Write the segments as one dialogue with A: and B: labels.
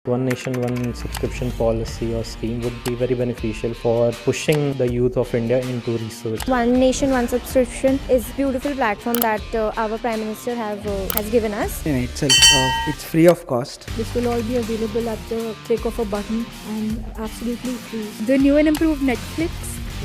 A: One nation, one subscription policy or scheme would be very beneficial for pushing the youth of India into research.
B: One Nation, One Subscription is a beautiful platform that our Prime Minister has given us.
C: In itself, it's free of cost.
D: This will all be available at the click of a button and absolutely free.
E: The new and improved Netflix.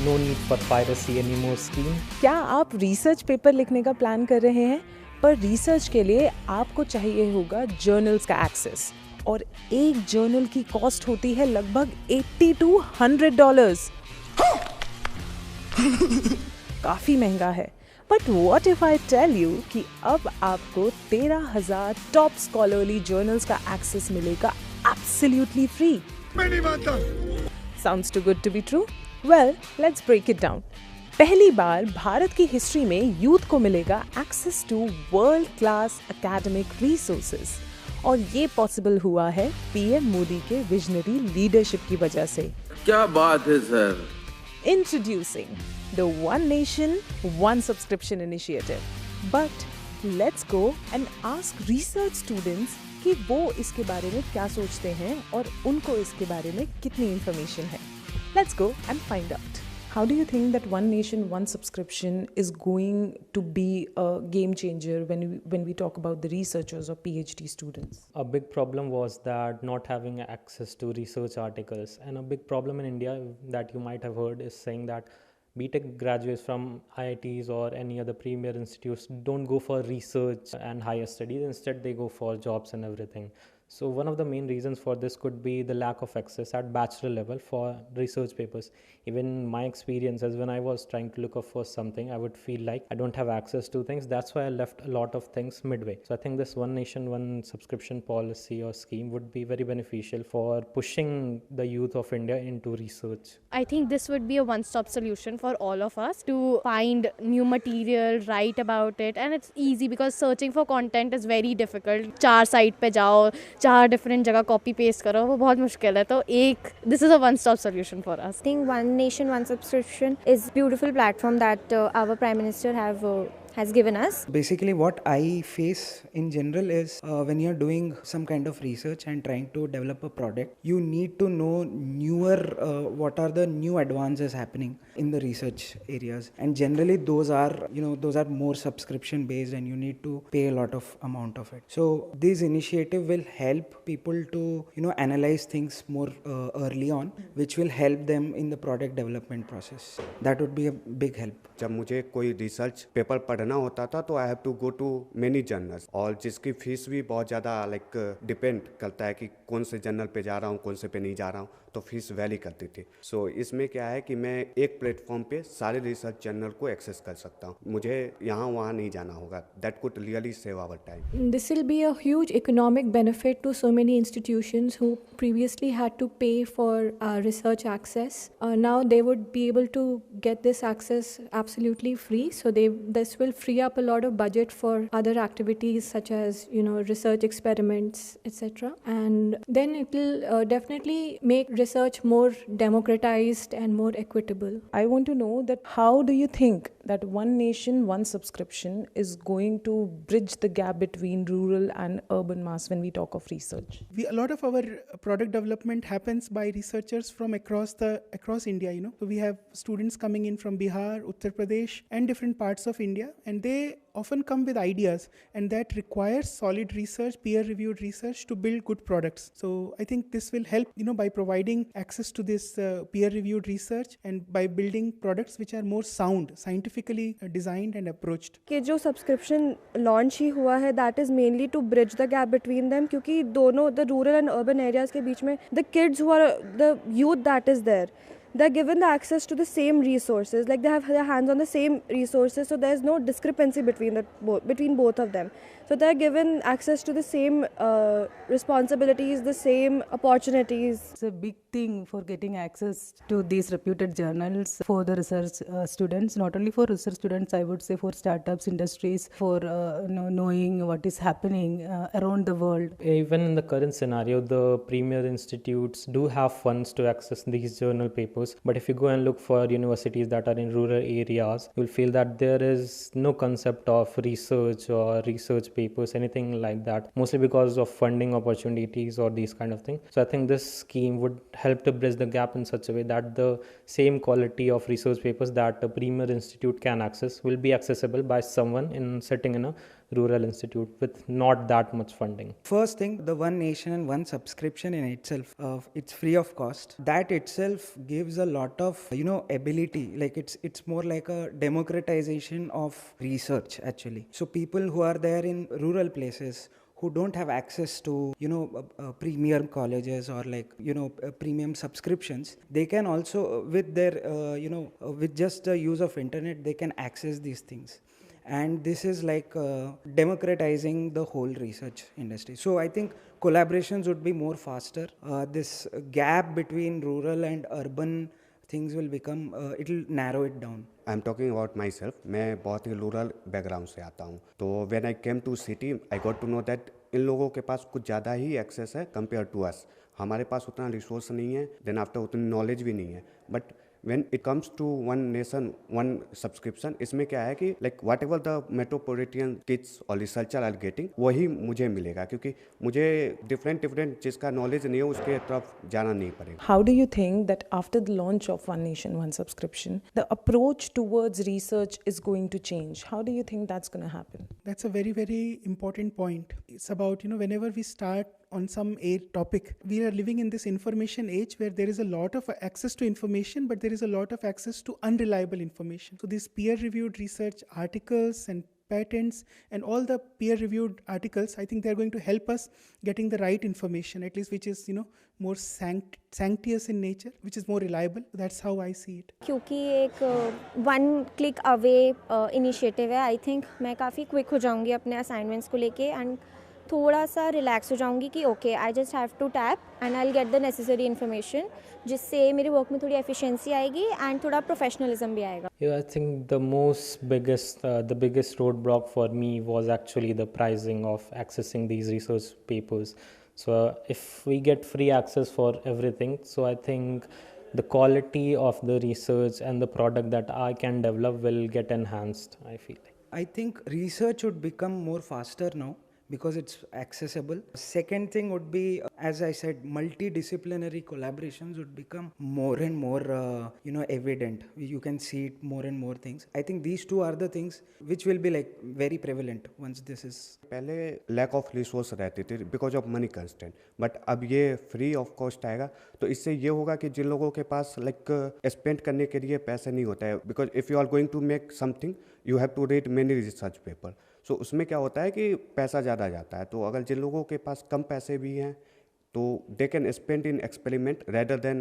A: No need for piracy anymore scheme.
F: क्या आप research paper लिखने का plan कर रहे हैं, पर research के लिए आपको चाहिए होगा जर्नल्स का एक्सेस, और एक जर्नल की कॉस्ट होती है लगभग $80 to $100। काफी महंगा है। But what if I tell you कि अब आपको 13,000 टॉप स्कॉलरली जर्नल्स का एक्सेस मिलेगा एब्सोल्युटली फ्री।
G: मैं नहीं मानता।
F: Sounds too good to be true? Well, let's break it down. पहली बार भारत की हिस्ट्री में यूथ को मिलेगा access to world class academic resources, और ये पॉसिबल हुआ है पीएम मोदी के विजनरी लीडरशिप की वजह से।
G: क्या बात है sir.
F: Introducing the One Nation, One Subscription initiative. But let's go and ask research students कि वो इसके बारे में क्या सोचते हैं और उनको इसके बारे में कितनी information है। Let's go and find out. How do you think that One Nation, One Subscription is going to be a game changer when we talk about the researchers or PhD students?
A: A big problem was that not having access to research articles, and a big problem in India that you might have heard is saying that BTech graduates from IITs or any other premier institutes don't go for research and higher studies. Instead, they go for jobs and everything. So one of the main reasons for this could be the lack of access at bachelor level for research papers. Even my experiences, when I was trying to look up for something, I would feel like I don't have access to things. That's why I left a lot of things midway. So I think this One Nation, One Subscription policy or scheme would be very beneficial for pushing the youth of India into research.
E: I think this would be a one-stop solution for all of us to find new material, write about it, and it's easy because searching for content is very difficult. 4 site पे जाओ, 4 different जगह copy paste करो, वो बहुत मुश्किल है। तो this is a one-stop solution for us.
B: I think One Nation, One Subscription is a beautiful platform that our Prime Minister has given us.
C: Basically, what I face in general is when you're doing some kind of research and trying to develop a product, you need to know what are the new advances happening in the research areas, and generally those are more subscription based, and you need to pay a lot of amount of it. So this initiative will help people to analyze things more early on, which will help them in the product development process. That would be a big help.
H: जब मुझे कोई research paper पढ़ना होता था तो I have to go to many journals, और जिसकी fees भी बहुत ज़्यादा डिपेंड करता है कि कौन से जर्नल पे जा रहा हूँ, कौन से पे नहीं जा रहा हूँ, तो फीस वैली करती थी। सो इसमें क्या है कि मैं एक प्लेटफॉर्म पे सारे रिसर्च जर्नल को एक्सेस कर सकता हूँ, मुझे यहाँ वहाँ नहीं जाना होगा। That could really save our time.
D: This will be a huge economic benefit to so many institutions who previously had to pay for research access. Now they would be able to get this access absolutely free. So this will free up a lot of budget for other activities such as research experiments, etc. And then it will definitely make research more democratized and more equitable.
F: I want to know that how do you think that One Nation, One Subscription is going to bridge the gap between rural and urban mass when we talk of research?
I: A lot of our product development happens by researchers from across India. So we have students coming in from Bihar, Uttar Pradesh, and different parts of India, and they often come with ideas, and that requires solid research, peer-reviewed research to build good products. So I think this will help, by providing access to this peer-reviewed research and by building products which are more sound, scientifically designed and approached.
J: कि जो subscription launch ही हुआ है, that is mainly to bridge the gap between them, क्योंकि दोनों the rural and urban areas के बीच में the kids who are the youth that is there, they're given the access to the same resources, like they have their hands on the same resources, so there's no discrepancy between both of them. So they're given access to the same responsibilities, the same opportunities.
K: It's a big thing for getting access to these reputed journals for the research students, not only for research students, I would say for startups, industries, for knowing what is happening around the world.
A: Even in the current scenario, the premier institutes do have funds to access these journal papers, but if you go and look for universities that are in rural areas, you'll feel that there is no concept of research or research papers, anything like that, mostly because of funding opportunities or these kind of things. So I think this scheme would help to bridge the gap in such a way that the same quality of research papers that a premier institute can access will be accessible by someone sitting in a rural institute with not that much funding.
C: First thing, the one nation and one subscription in itself, it's free of cost. That itself gives a lot of ability. Like it's more like a democratization of research actually. So people who are there in rural places who don't have access to premier colleges or premium subscriptions, they can also with their with just the use of internet they can access these things. And this is like democratizing the whole research industry. So I think collaborations would be more faster. This gap between rural and urban things will become, it will narrow it down.
H: I am talking about myself. मैं बहुत ही rural background से आता हूँ. तो when I came to city I got to know that इन लोगों के पास कुछ ज़्यादा ही एक्सेस है कंपेयर टू अस. हमारे पास उतना रिसोर्स नहीं है, देन आफ्टर उतनी नॉलेज भी नहीं है. But when it comes to one nation one subscription, इसमें क्या है कि like whatever the metropolitan kids और researcher are getting वही मुझे मिलेगा, क्योंकि मुझे different जिसका knowledge नहीं है उसके तरफ जाना नहीं पड़ेगा.
F: How do you think that after the launch of One Nation One Subscription, the approach towards research is going to change? How do you think that's going to happen?
I: That's a very, very important point. It's about, whenever we start on some topic, we are living in this information age where there is a lot of access to information, but there is a lot of access to unreliable information. So these peer-reviewed research articles and patents and all the peer-reviewed articles, I think they're going to help us getting the right information, at least which is, more sanctious in nature, which is more reliable. That's how I see it.
B: क्योंकि एक one click away initiative है, I think मैं काफ़ी quick हो जाऊँगी अपने assignments को लेके and थोड़ा सा रिलैक्स हो जाऊंगी कि okay I just have to tap and I will get the necessary information, जिससे मेरे वर्क में थोड़ी एफिशिएंसी आएगी एंड थोड़ा प्रोफेशनलिज्म भी आएगा.
A: I think the biggest roadblock for me was actually the pricing of accessing these research papers. So if we get free access for everything, so I think the quality of the research and the product that I can develop will get enhanced, I feel.
C: I think research would become more faster now because it's accessible. Second thing would be, as I said, multidisciplinary collaborations would become more and more evident. You can see it more and more things. I think these two are the things which will be like very prevalent once this is.
H: पहले lack of resource रहती थी because of money constant, but अब ये free of cost आएगा. तो इससे ये होगा कि जिन लोगों के पास स्पेंड करने के लिए पैसे नहीं होता है, because if you are going to make something you have to read many research paper. So उसमें क्या होता है कि पैसा ज़्यादा जाता है. तो अगर जिन लोगों के पास कम पैसे भी हैं तो they can spend in experiment rather than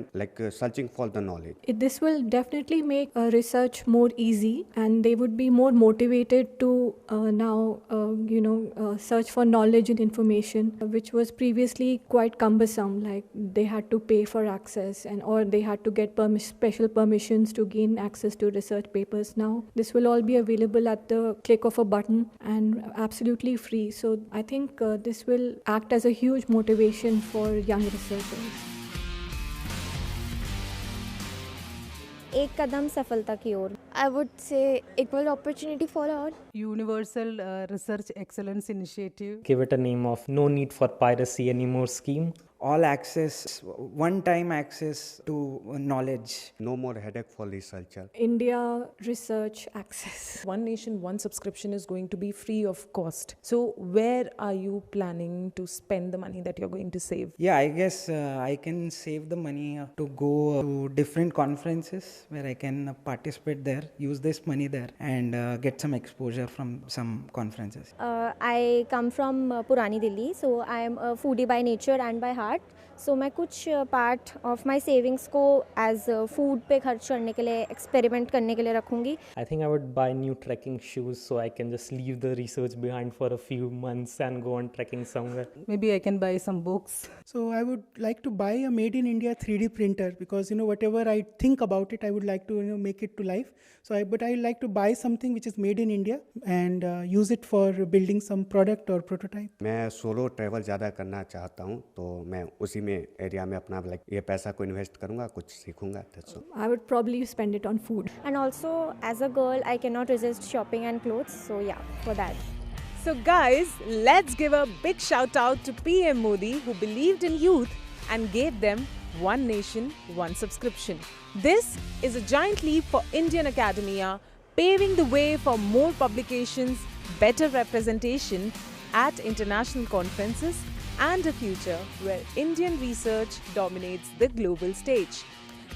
H: searching for the knowledge.
D: This will definitely make research more easy, and they would be more motivated to now search for knowledge and information, which was previously quite cumbersome. Like they had to pay for access or they had to get special permissions to gain access to research papers. Now this will all be available at the click of a button and absolutely free. So I think this will act as a huge motivation for young researchers.
B: एक कदम सफलता की ओर.
E: I would say equal opportunity for all.
K: Universal Research Excellence Initiative.
A: Give it a name of No Need for Piracy Anymore scheme.
C: All access, one-time access to knowledge.
H: No more headache for researcher.
D: India Research Access.
F: One Nation One Subscription is going to be free of cost. So where are you planning to spend the money that you're going to save?
C: Yeah, I guess I can save the money to go to different conferences where I can participate there, use this money there and get some exposure from some conferences.
B: I come from Purani Delhi, so I am a foodie by nature and by heart. So मैं कुछ part of my savings को as food पे खर्च करने के लिए, experiment करने के लिए रखूँगी.
A: I think I would buy new trekking shoes so I can just leave the research behind for a few months and go on trekking somewhere.
K: Maybe I can buy some books.
I: So I would like to buy a made in India 3D printer because whatever I think about it, I would like to make it to life. So but I like to buy something which is made in India and use it for building some product or prototype.
H: मैं solo travel ज़्यादा करना चाहता हूँ, तो मैं उसी में area में अपना ये पैसा को इन्वेस्ट करूँगा, कुछ सीखूँगा.
D: I would probably spend it on food.
B: And also as a girl I cannot resist shopping and clothes, so yeah, for that.
F: So guys, let's give a big shout out to PM Modi who believed in youth and gave them One Nation, One Subscription. This is a giant leap for Indian academia, paving the way for more publications, better representation at international conferences, and a future where Indian research dominates the global stage.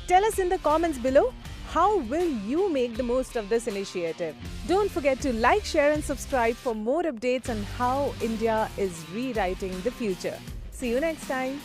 F: Tell us in the comments below, how will you make the most of this initiative? Don't forget to like, share and subscribe for more updates on how India is rewriting the future. See you next time.